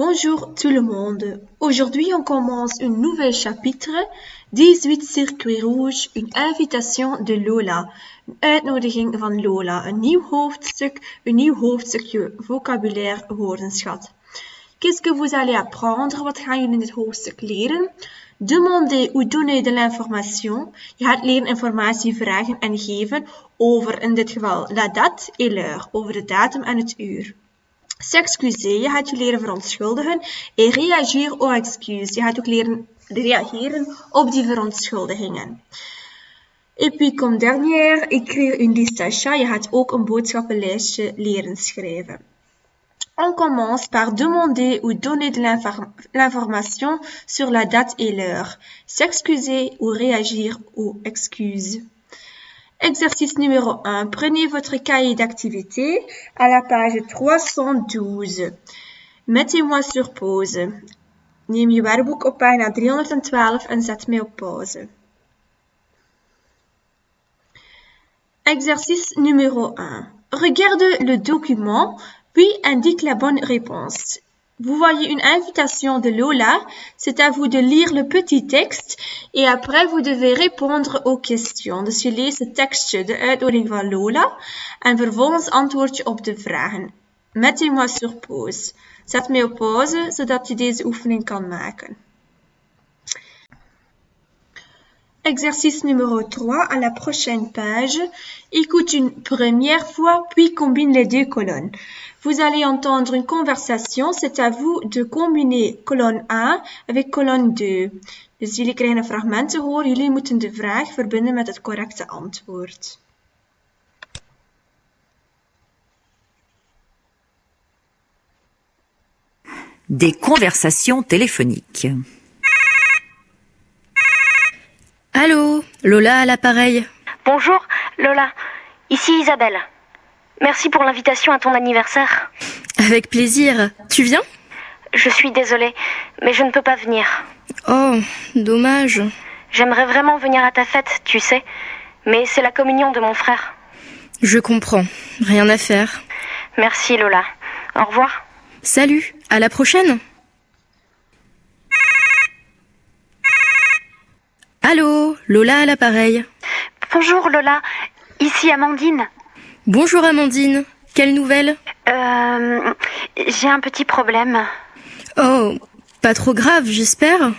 Bonjour tout le monde. Aujourd'hui, on commence un nouvel chapitre, 18 circuits rouges, une invitation de Lola, een uitnodiging van Lola, een nieuw hoofdstukje vocabulaire woordenschat. Qu'est-ce que vous allez apprendre? Wat gaan jullie in dit hoofdstuk leren? Demander ou donner de l'information. Je gaat leren informatie vragen en geven over, in dit geval, la date et l'heure, over de datum en het uur. S'excuser, je gaat je leren verontschuldigen. Et réagir aux excuses, je gaat ook leren reageren op die verontschuldigingen. Et puis, comme dernière, écrire une liste d'achat, je gaat ook een boodschappenlijstje leren schrijven. On commence par demander ou donner de l'information sur la date et l'heure. S'excuser ou réagir aux excuses. Exercice numéro 1. Prenez votre cahier d'activité à la page 312. Mettez-moi sur pause. Neem je werkboek op pagina 312 en zet mij op pause. Exercice numéro 1. Regarde le document, puis indique la bonne réponse. Vous voyez une invitation de Lola, c'est à vous de lire le petit texte et après vous devez répondre aux questions. Dus je leest het tekstje, de uitnodiging van Lola en vervolgens antwoord je op de vragen. Mettez-moi sur pause. Zet mij op pauze zodat je deze oefening kan maken. Exercice numéro 3, à la prochaine page. Écoute une première fois, puis combine les deux colonnes. Vous allez entendre une conversation, c'est à vous de combiner colonne 1 avec colonne 2. Dus jullie krijgen een fragment te horen, jullie moeten de vraag verbinden met het correcte antwoord. Des conversations téléphoniques. Allô, Lola à l'appareil. Bonjour, Lola. Ici Isabelle. Merci pour l'invitation à ton anniversaire. Avec plaisir. Tu viens? Je suis désolée, mais je ne peux pas venir. Oh, dommage. J'aimerais vraiment venir à ta fête, tu sais, mais c'est la communion de mon frère. Je comprends. Rien à faire. Merci, Lola. Au revoir. Salut, à la prochaine. Allô, Lola à l'appareil. Bonjour, Lola. Ici Amandine. Bonjour Amandine. Quelle nouvelle? J'ai un petit problème. Oh, pas trop grave, j'espère.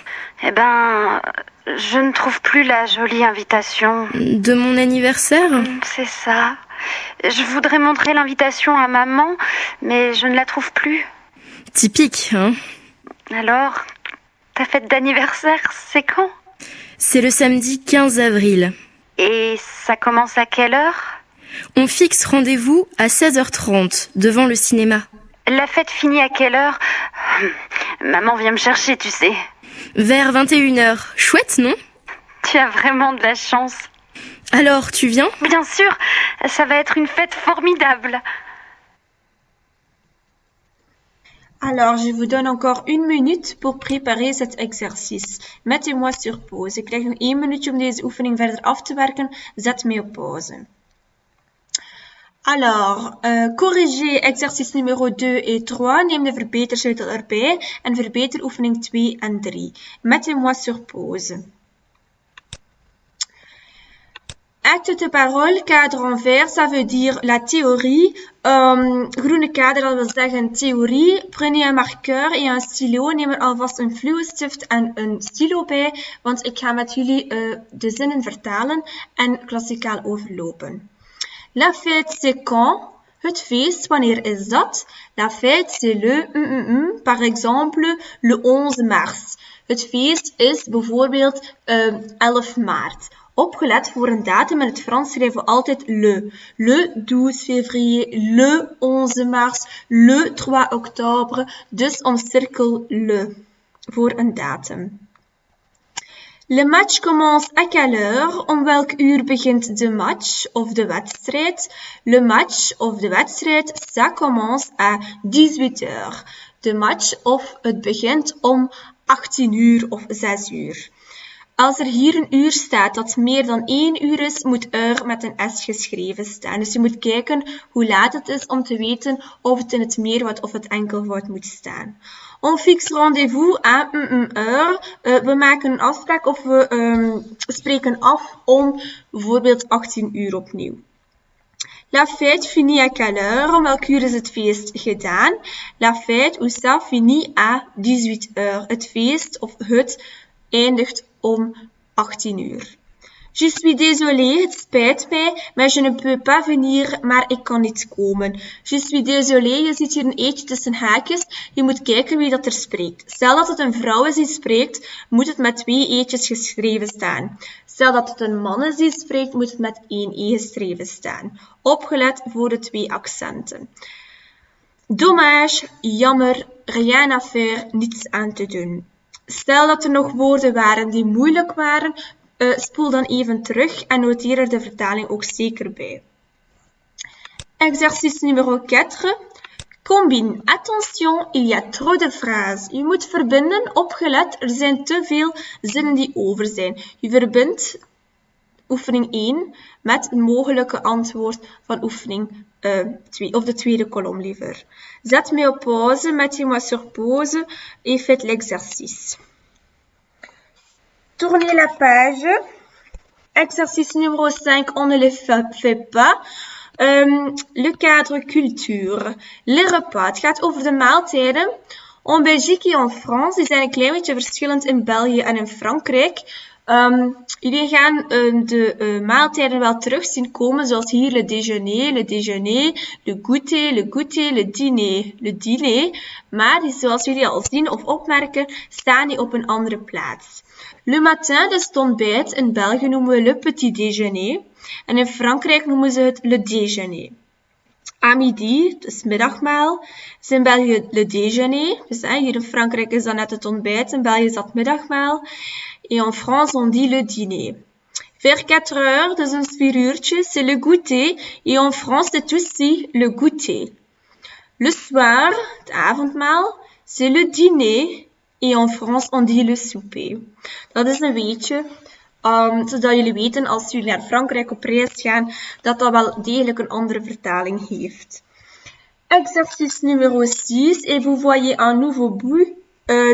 Eh ben, je ne trouve plus la jolie invitation. De mon anniversaire? C'est ça. Je voudrais montrer l'invitation à maman, mais je ne la trouve plus. Typique, hein? Alors, ta fête d'anniversaire, c'est quand? C'est le samedi 15 avril. Et ça commence à quelle heure? On fixe rendez-vous à 16h30 devant le cinéma. La fête finit à quelle heure? Maman vient me chercher, tu sais. Vers 21h. Chouette, non? Tu as vraiment de la chance. Alors, tu viens? Bien sûr, ça va être une fête formidable. Alors, je vous donne encore 1 minute pour préparer cet exercice. Mettez-moi sur pause. Ik krijg nog 1 minuutje om deze oefening verder af te werken. Zet mij op pauze. Alors, corrigez exercice numéro 2 et 3. Neem de verbetersleutel erbij en verbeter oefening 2 en 3. Mettez-moi sur pause. Acte de parole, cadre en vert, ça veut dire la théorie. Groene kader, dat wil zeggen theorie. Prenez un marqueur et un stylo. Neem er alvast een fluostift en een stylo bij, want ik ga met jullie de zinnen vertalen en klassikaal overlopen. La fête, c'est quand? Het feest, wanneer is dat? La fête, c'est le, par exemple, le 11 mars. Het feest is bijvoorbeeld 11 maart. Opgelet, voor een datum in het Frans schrijven we altijd le. Le 12 février, le 11 mars, le 3 octobre. Dus omcirkel le voor een datum. Le match commence à quelle heure? Om welk uur begint de match of de wedstrijd? Le match of de wedstrijd, ça commence à 18 heures. De match of het begint om 18 uur of 6 uur. Als er hier een uur staat dat meer dan 1 uur is, moet er met een S geschreven staan. Dus je moet kijken hoe laat het is om te weten of het in het meervoud of het enkelvoud moet staan. On fixe rendez-vous à une heure. We maken een afspraak of we spreken af om bijvoorbeeld 18 uur opnieuw. La fête finit à quelle heure? Om welk uur is het feest gedaan? La fête ou ça finit à 18 heures. Het feest of het eindigt om 18 uur. Je suis désolé, het spijt mij, maar je ne peux pas venir, maar ik kan niet komen. Je suis désolé, je ziet hier een eetje tussen haakjes. Je moet kijken wie dat er spreekt. Stel dat het een vrouw is die spreekt, moet het met 2 eetjes geschreven staan. Stel dat het een man is die spreekt, moet het met 1 e geschreven staan. Opgelet voor de 2 accenten. Dommage, jammer, rien à faire, niets aan te doen. Stel dat er nog woorden waren die moeilijk waren, spoel dan even terug en noteer er de vertaling ook zeker bij. Exercice numéro 4. Combine. Attention, il y a trop de phrases. Je moet verbinden, opgelet, er zijn te veel zinnen die over zijn. Je verbindt oefening 1 met een mogelijke antwoord van oefening 2, of de tweede kolom liever. Zet mij op pauze, mettez-moi sur pause et faites l'exercice. Tournez la page. Exercice numéro 5, on ne le fait pas. Le cadre culture. Les repas. Het gaat over de maaltijden. En Belgique en France. Die zijn een klein beetje verschillend in België en in Frankrijk. Jullie gaan de maaltijden wel terug zien komen, zoals hier le déjeuner, le goûter, le dîner. Maar zoals jullie al zien of opmerken, staan die op een andere plaats. Le matin, dus het ontbijt, in België noemen we le petit déjeuner. En in Frankrijk noemen ze het le déjeuner. À midi, dus middagmaal, is in België le déjeuner. Dus hier in Frankrijk is dat net het ontbijt, in België is dat middagmaal. Et en France, on dit le dîner. Vers 4 heures, dus een 4 uurtjes, c'est le goûter. Et en France, c'est aussi le goûter. Le soir, het avondmaal, c'est le dîner. Et en France, on dit le souper. Dat is een weetje, zodat jullie weten als jullie naar Frankrijk op reis gaan, dat dat wel degelijk een andere vertaling heeft. Exercice numéro 6. Et vous voyez un nouveau bout.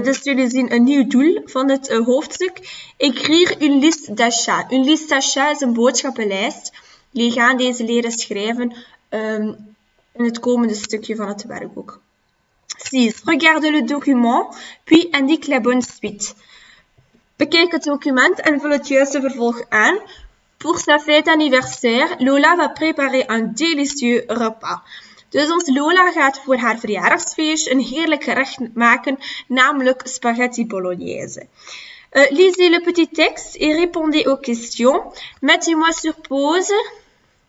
Dus jullie zien een nieuw doel van het hoofdstuk. Écrire une liste d'achat. Une liste d'achat is een boodschappenlijst. Jullie gaan deze leren schrijven in het komende stukje van het werkboek. 6. Regarde le document, puis indique la bonne suite. Bekijk het document en vul het juiste vervolg aan. Pour sa fête anniversaire, Lola va préparer un délicieux repas. Dus ons Lola gaat voor haar verjaardagsfeest een heerlijk gerecht maken, namelijk spaghetti bolognese. Lisez le petit texte et répondez aux questions. Mettez-moi sur pause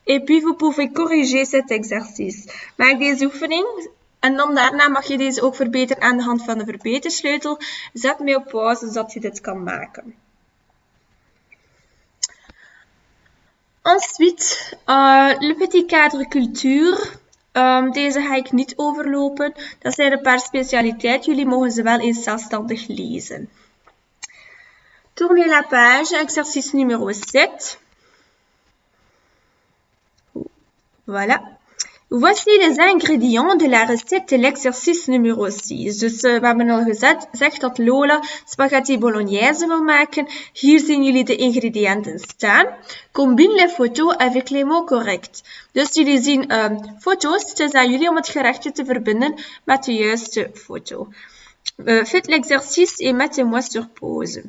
et puis vous pouvez corriger cet exercice. Maak deze oefening en dan daarna mag je deze ook verbeteren aan de hand van de verbetersleutel. Zet mij op pauze zodat je dit kan maken. Ensuite, le petit cadre culture. Deze ga ik niet overlopen. Dat zijn een paar specialiteiten. Jullie mogen ze wel eens zelfstandig lezen. Tournez la page, exercice numéro 7. Voilà. Voici les ingrédients de la recette de l'exercice numéro 6. Dus we hebben al gezegd dat Lola spaghetti bolognese wil maken. Hier zien jullie de ingrediënten staan. Combine les photos avec les mots corrects. Dus jullie zien foto's. Het is aan jullie om het gerechtje te verbinden met de juiste foto. Faites l'exercice et mettez-moi sur pause.